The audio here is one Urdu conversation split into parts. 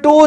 2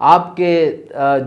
آپ کے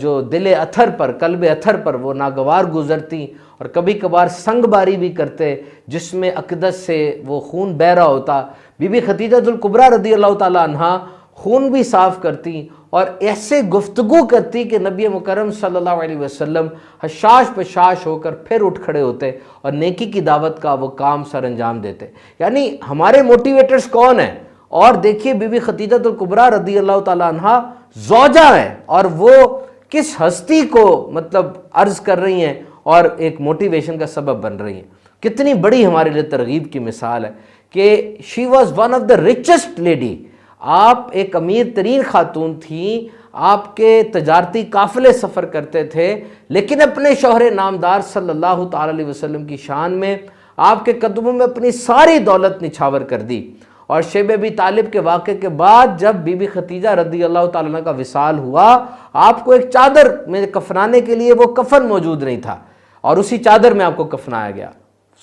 جو دل اتھر پر، قلب اتھر پر وہ ناگوار گزرتی اور کبھی کبھار سنگ باری بھی کرتے جس میں اقدس سے وہ خون بہہ رہا ہوتا۔ بی بی خدیجہ الکبریٰ رضی اللہ تعالی عنہا خون بھی صاف کرتی اور ایسے گفتگو کرتی کہ نبی مکرم صلی اللہ علیہ وسلم حشاش پشاش ہو کر پھر اٹھ کھڑے ہوتے اور نیکی کی دعوت کا وہ کام سر انجام دیتے۔ یعنی ہمارے موٹیویٹرز کون ہیں؟ اور دیکھیے بی بی خدیجہ الکبریٰ رضی اللہ تعالی عنہا زوجہ ہیں اور وہ کس ہستی کو مطلب عرض کر رہی ہیں اور ایک موٹیویشن کا سبب بن رہی ہیں۔ کتنی بڑی ہمارے لیے ترغیب کی مثال ہے کہ she was one of the richest lady, آپ ایک امیر ترین خاتون تھیں، آپ کے تجارتی قافلے سفر کرتے تھے، لیکن اپنے شوہر نامدار صلی اللہ تعالی علیہ وسلم کی شان میں آپ کے قدموں میں اپنی ساری دولت نچھاور کر دی۔ اور شیب ابی طالب کے واقعے کے بعد جب بی بی خدیجہ رضی اللہ تعالیٰ عنہ کا وصال ہوا، آپ کو ایک چادر میں کفنانے کے لیے وہ کفن موجود نہیں تھا اور اسی چادر میں آپ کو کفنایا گیا۔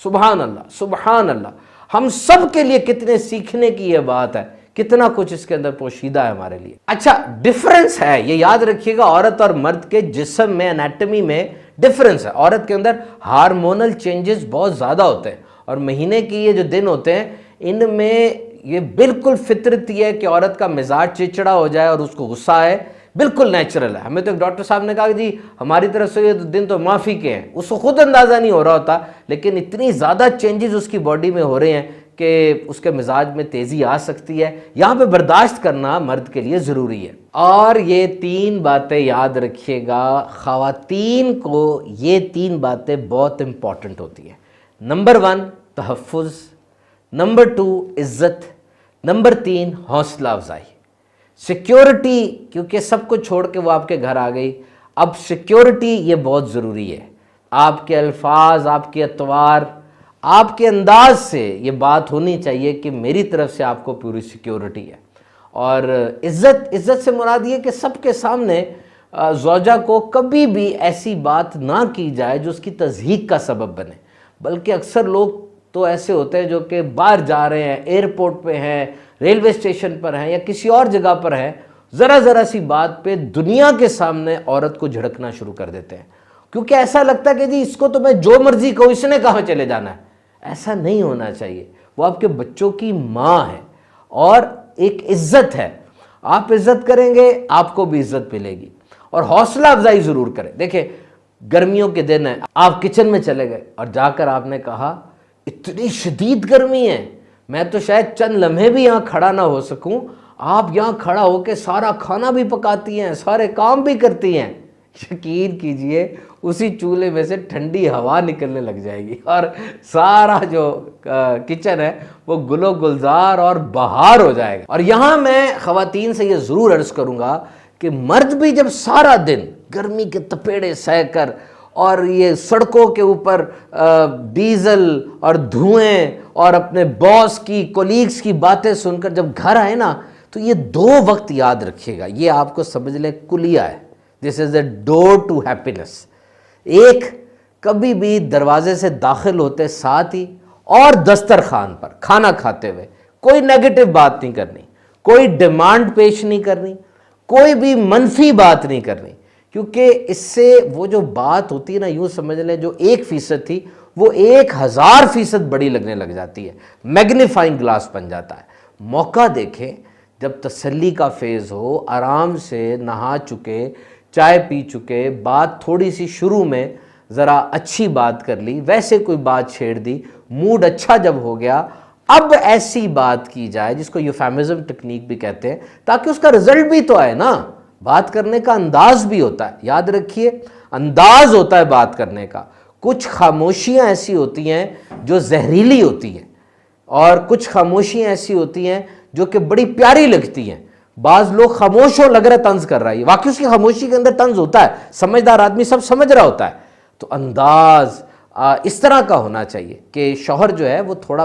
سبحان اللہ، سبحان اللہ۔ ہم سب کے لیے کتنے سیکھنے کی یہ بات ہے، کتنا کچھ اس کے اندر پوشیدہ ہے ہمارے لیے۔ اچھا، ڈیفرنس ہے، یہ یاد رکھیے گا، عورت اور مرد کے جسم میں، انیٹمی میں ڈیفرنس ہے۔ عورت کے اندر ہارمونل چینجز بہت زیادہ ہوتے ہیں اور مہینے کی یہ جو دن ہوتے ہیں ان میں یہ بالکل فطرتی ہے کہ عورت کا مزاج چڑچڑا ہو جائے اور اس کو غصہ آئے، بالکل نیچرل ہے۔ ہمیں تو ایک ڈاکٹر صاحب نے کہا کہ جی ہماری طرف سے یہ دن تو معافی کے ہیں، اس کو خود اندازہ نہیں ہو رہا ہوتا، لیکن اتنی زیادہ چینجز اس کی باڈی میں ہو رہے ہیں کہ اس کے مزاج میں تیزی آ سکتی ہے۔ یہاں پہ برداشت کرنا مرد کے لیے ضروری ہے۔ اور یہ تین باتیں یاد رکھیے گا، خواتین کو یہ تین باتیں بہت امپورٹنٹ ہوتی ہیں۔ نمبر 1 تحفظ، نمبر 2 عزت، نمبر 3 حوصلہ افزائی، سیکیورٹی، کیونکہ سب کچھ چھوڑ کے وہ آپ کے گھر آ گئی، اب سیکیورٹی یہ بہت ضروری ہے۔ آپ کے الفاظ، آپ کے اطوار، آپ کے انداز سے یہ بات ہونی چاہیے کہ میری طرف سے آپ کو پوری سیکیورٹی ہے۔ اور عزت سے مراد یہ کہ سب کے سامنے زوجہ کو کبھی بھی ایسی بات نہ کی جائے جو اس کی تضحیک کا سبب بنے، بلکہ اکثر لوگ تو ایسے ہوتے ہیں جو کہ باہر جا رہے ہیں، ایئرپورٹ پہ ہیں، ریلوے اسٹیشن پر ہیں یا کسی اور جگہ پر ہیں، ذرا سی بات پہ دنیا کے سامنے عورت کو جھڑکنا شروع کر دیتے ہیں، کیونکہ ایسا لگتا ہے کہ جی اس کو تو میں جو مرضی کہوں، اس نے کہاں چلے جانا ہے۔ ایسا نہیں ہونا چاہیے، وہ آپ کے بچوں کی ماں ہے اور ایک عزت ہے، آپ عزت کریں گے آپ کو بھی عزت ملے گی۔ اور حوصلہ افزائی ضرور کریں۔ دیکھیں گرمیوں کے دن ہیں، آپ کچن میں چلے گئے اور جا کر آپ نے کہا اتنی شدید گرمی ہے، میں تو شاید چند لمحے بھی یہاں کھڑا نہ ہو سکوں، آپ یہاں کھڑا ہو کے سارا کھانا بھی پکاتی ہیں، سارے کام بھی کرتی ہیں، یقین کیجئے اسی چولہے میں سے ٹھنڈی ہوا نکلنے لگ جائے گی اور سارا جو کچن ہے وہ گل و گلزار اور بہار ہو جائے گا۔ اور یہاں میں خواتین سے یہ ضرور عرض کروں گا کہ مرد بھی جب سارا دن گرمی کے تپیڑے سہ کر اور یہ سڑکوں کے اوپر ڈیزل اور دھوئیں اور اپنے باس کی، کولیگز کی باتیں سن کر جب گھر آئے نا، تو یہ 2 وقت یاد رکھیے گا، یہ آپ کو سمجھ لیں کلیہ ہے، this is a door to happiness. ایک، کبھی بھی دروازے سے داخل ہوتے ساتھ ہی اور دسترخوان پر کھانا کھاتے ہوئے کوئی نیگیٹو بات نہیں کرنی، کوئی ڈیمانڈ پیش نہیں کرنی، کوئی بھی منفی بات نہیں کرنی، کیونکہ اس سے وہ جو بات ہوتی ہے نا، یوں سمجھ لیں جو 1% تھی وہ 1000% بڑی لگنے لگ جاتی ہے، میگنیفائنگ گلاس بن جاتا ہے۔ موقع دیکھیں جب تسلی کا فیز ہو، آرام سے نہا چکے، چائے پی چکے، بات تھوڑی سی شروع میں ذرا اچھی بات کر لی، ویسے کوئی بات چھیڑ دی، موڈ اچھا جب ہو گیا، اب ایسی بات کی جائے جس کو یوفیمزم ٹیکنیک بھی کہتے ہیں، تاکہ اس کا رزلٹ بھی تو آئے نا۔ بات کرنے کا انداز بھی ہوتا ہے، یاد رکھیے انداز ہوتا ہے بات کرنے کا۔ کچھ خاموشیاں ایسی ہوتی ہیں جو زہریلی ہوتی ہیں اور کچھ خاموشیاں ایسی ہوتی ہیں جو کہ بڑی پیاری لگتی ہیں۔ بعض لوگ خاموش ہو لگ رہا ہے طنز کر رہا ہے، واقعی اس کی خاموشی کے اندر طنز ہوتا ہے، سمجھدار آدمی سب سمجھ رہا ہوتا ہے۔ تو انداز اس طرح کا ہونا چاہیے کہ شوہر جو ہے وہ تھوڑا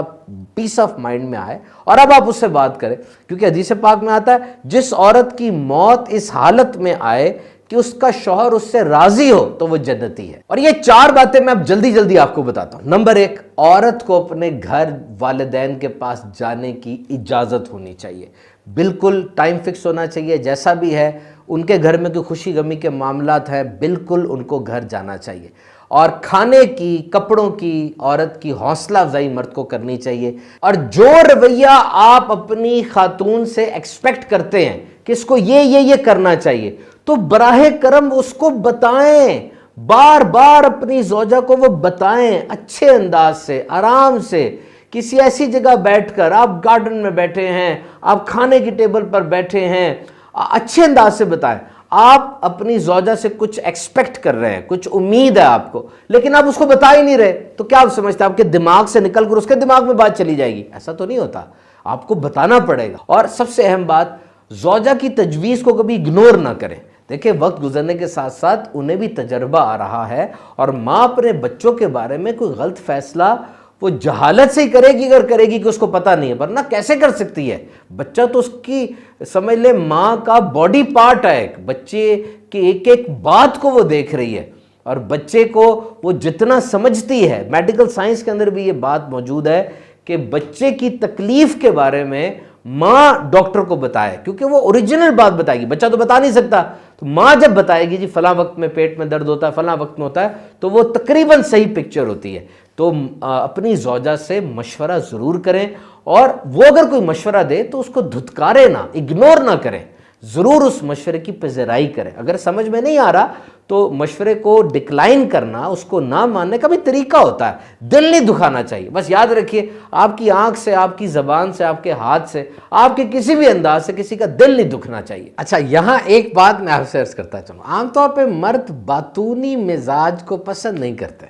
پیس آف مائنڈ میں آئے اور اب آپ اس سے بات کریں، کیونکہ حدیث پاک میں آتا ہے جس عورت کی موت اس حالت میں آئے کہ اس کا شوہر اس سے راضی ہو تو وہ جنتی ہے۔ اور یہ 4 باتیں میں اب جلدی آپ کو بتاتا ہوں۔ نمبر 1، عورت کو اپنے گھر والدین کے پاس جانے کی اجازت ہونی چاہیے، بالکل ٹائم فکس ہونا چاہیے، جیسا بھی ہے ان کے گھر میں کوئی خوشی غمی کے معاملات ہیں بالکل ان کو گھر جانا چاہیے، اور کھانے کی کپڑوں کی عورت کی حوصلہ افزائی مرد کو کرنی چاہیے، اور جو رویہ آپ اپنی خاتون سے ایکسپیکٹ کرتے ہیں کہ اس کو یہ کرنا چاہیے تو براہ کرم اس کو بتائیں، بار بار اپنی زوجہ کو وہ بتائیں، اچھے انداز سے، آرام سے، کسی ایسی جگہ بیٹھ کر، آپ گارڈن میں بیٹھے ہیں، آپ کھانے کی ٹیبل پر بیٹھے ہیں، اچھے انداز سے بتائیں آپ اپنی زوجہ سے کچھ ایکسپیکٹ کر رہے ہیں، کچھ امید ہے آپ کو، لیکن آپ اس کو بتا ہی نہیں رہے، تو کیا آپ سمجھتے ہیں آپ کے دماغ سے نکل کر اس کے دماغ میں بات چلی جائے گی؟ ایسا تو نہیں ہوتا، آپ کو بتانا پڑے گا۔ اور سب سے اہم بات، زوجہ کی تجویز کو کبھی اگنور نہ کریں۔ دیکھیں وقت گزرنے کے ساتھ ساتھ انہیں بھی تجربہ آ رہا ہے، اور ماں اپنے بچوں کے بارے میں کوئی غلط فیصلہ وہ جہالت سے ہی کرے گی، اگر کرے گی کہ اس کو پتہ نہیں ہے، ورنہ کیسے کر سکتی ہے؟ بچہ تو اس کی سمجھ لے ماں کا باڈی پارٹ ہے، بچے کی ایک ایک بات کو وہ دیکھ رہی ہے، اور بچے کو وہ جتنا سمجھتی ہے، میڈیکل سائنس کے اندر بھی یہ بات موجود ہے کہ بچے کی تکلیف کے بارے میں ماں ڈاکٹر کو بتائے، کیونکہ وہ اوریجنل بات بتائے گی، بچہ تو بتا نہیں سکتا، تو ماں جب بتائے گی جی فلاں وقت میں پیٹ میں درد ہوتا ہے، فلاں وقت میں ہوتا ہے، تو وہ تقریباً صحیح پکچر ہوتی ہے۔ تو اپنی زوجہ سے مشورہ ضرور کریں، اور وہ اگر کوئی مشورہ دے تو اس کو دھتکارے نہ، اگنور نہ کریں، ضرور اس مشورے کی پذیرائی کریں۔ اگر سمجھ میں نہیں آ رہا تو مشورے کو ڈکلائن کرنا، اس کو نہ ماننے کا بھی طریقہ ہوتا ہے، دل نہیں دکھانا چاہیے۔ بس یاد رکھیے آپ کی آنکھ سے، آپ کی زبان سے، آپ کے ہاتھ سے، آپ کے کسی بھی انداز سے کسی کا دل نہیں دکھنا چاہیے۔ اچھا یہاں ایک بات میں آپ سے عرض کرتا چلوں، عام طور پہ مرد باتونی مزاج کو پسند نہیں کرتے،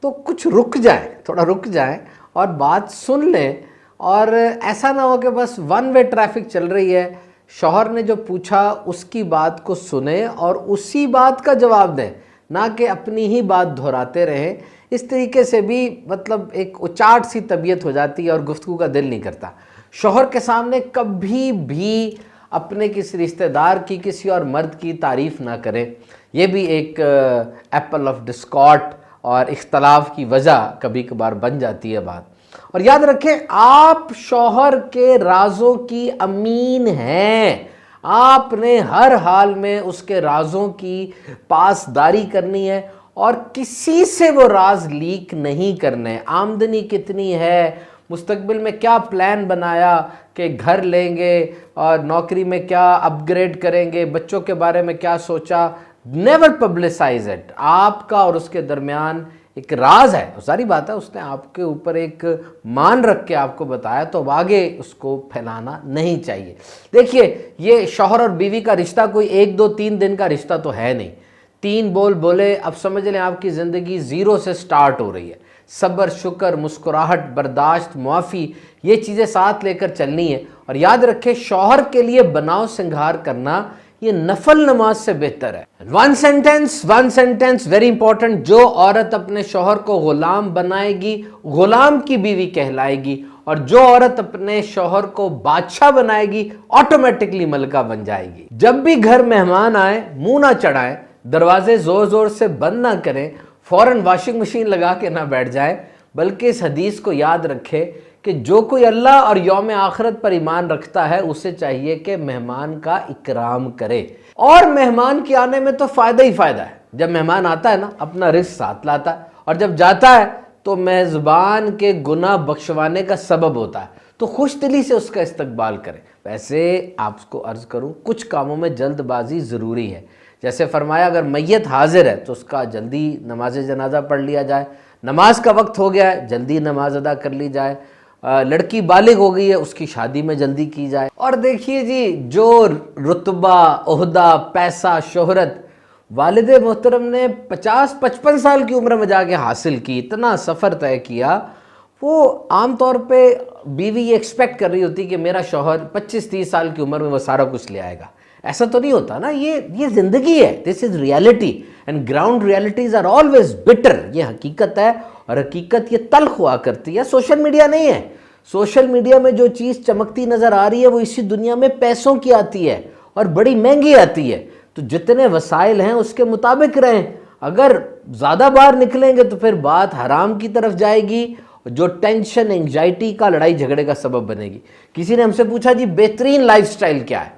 تو کچھ رک جائیں، تھوڑا رک جائیں اور بات سن لیں، اور ایسا نہ ہو کہ بس ون وے ٹریفک چل رہی ہے، شوہر نے جو پوچھا اس کی بات کو سنیں اور اسی بات کا جواب دیں، نہ کہ اپنی ہی بات دہراتے رہیں۔ اس طریقے سے بھی مطلب ایک اچاٹ سی طبیعت ہو جاتی ہے اور گفتگو کا دل نہیں کرتا۔ شوہر کے سامنے کبھی بھی اپنے کسی رشتہ دار کی، کسی اور مرد کی تعریف نہ کریں، یہ بھی ایک ایپل آف ڈسکارڈ اور اختلاف کی وجہ کبھی کبھار بن جاتی ہے بات۔ اور یاد رکھیں آپ شوہر کے رازوں کی امین ہیں، آپ نے ہر حال میں اس کے رازوں کی پاسداری کرنی ہے، اور کسی سے وہ راز لیک نہیں کرنے۔ آمدنی کتنی ہے، مستقبل میں کیا پلان بنایا کہ گھر لیں گے اور نوکری میں کیا اپ گریڈ کریں گے، بچوں کے بارے میں کیا سوچا، نیور پبلسائز اٹ۔ آپ کا اور اس کے درمیان ایک راز ہے، ساری بات ہے، اس نے آپ کے اوپر ایک مان رکھ کے آپ کو بتایا، تو اب آگے اس کو پھیلانا نہیں چاہیے۔ دیکھیے یہ شوہر اور بیوی کا رشتہ کوئی 1 2 3 دن کا رشتہ تو ہے نہیں، 3 بول بولے اب سمجھ لیں آپ کی زندگی زیرو سے سٹارٹ ہو رہی ہے۔ صبر، شکر، مسکراہٹ، برداشت، معافی، یہ چیزیں ساتھ لے کر چلنی ہے۔ اور یاد رکھیں شوہر کے لیے بناؤ سنگھار کرنا یہ نفل نماز سے بہتر ہے۔ ون سینٹنس ویری امپورٹنٹ، جو عورت اپنے شوہر کو غلام بنائے گی غلام کی بیوی کہلائے گی، اور جو عورت اپنے شوہر کو بادشاہ بنائے گی آٹومیٹکلی ملکہ بن جائے گی۔ جب بھی گھر مہمان آئے منہ نہ چڑھائیں، دروازے زور زور سے بند نہ کریں، فوراً واشنگ مشین لگا کے نہ بیٹھ جائیں، بلکہ اس حدیث کو یاد رکھے کہ جو کوئی اللہ اور یوم آخرت پر ایمان رکھتا ہے اسے چاہیے کہ مہمان کا اکرام کرے۔ اور مہمان کے آنے میں تو فائدہ ہی فائدہ ہے، جب مہمان آتا ہے نا اپنا رزق ساتھ لاتا ہے، اور جب جاتا ہے تو میزبان کے گناہ بخشوانے کا سبب ہوتا ہے، تو خوش دلی سے اس کا استقبال کریں۔ ویسے آپ کو عرض کروں کچھ کاموں میں جلد بازی ضروری ہے، جیسے فرمایا اگر میت حاضر ہے تو اس کا جلدی نماز جنازہ پڑھ لیا جائے، نماز کا وقت ہو گیا ہے جلدی نماز ادا کر لی جائے، لڑکی بالغ ہو گئی ہے اس کی شادی میں جلدی کی جائے۔ اور دیکھیے جی جو رتبہ، عہدہ، پیسہ، شہرت والد محترم نے 50-55 سال کی عمر میں جا کے حاصل کی، اتنا سفر طے کیا، وہ عام طور پہ بیوی یہ ایکسپیکٹ کر رہی ہوتی کہ میرا شوہر 25-30 سال کی عمر میں وہ سارا کچھ لے آئے گا۔ ایسا تو نہیں ہوتا نا، یہ زندگی ہے، this is reality, and ground realities are always bitter, یہ حقیقت ہے، اور حقیقت یہ تلخ ہوا کرتی ہے، سوشل میڈیا نہیں ہے۔ سوشل میڈیا میں جو چیز چمکتی نظر آ رہی ہے وہ اسی دنیا میں پیسوں کی آتی ہے اور بڑی مہنگی آتی ہے، تو جتنے وسائل ہیں اس کے مطابق رہیں۔ اگر زیادہ باہر نکلیں گے تو پھر بات حرام کی طرف جائے گی، جو ٹینشن، انگزائٹی کا، لڑائی جھگڑے کا سبب بنے گی۔ کسی نے ہم سے پوچھا جی بہترین لائف سٹائل کیا ہے؟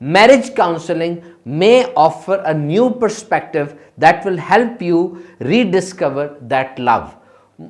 marriage counseling may offer a new perspective that will help you rediscover that love.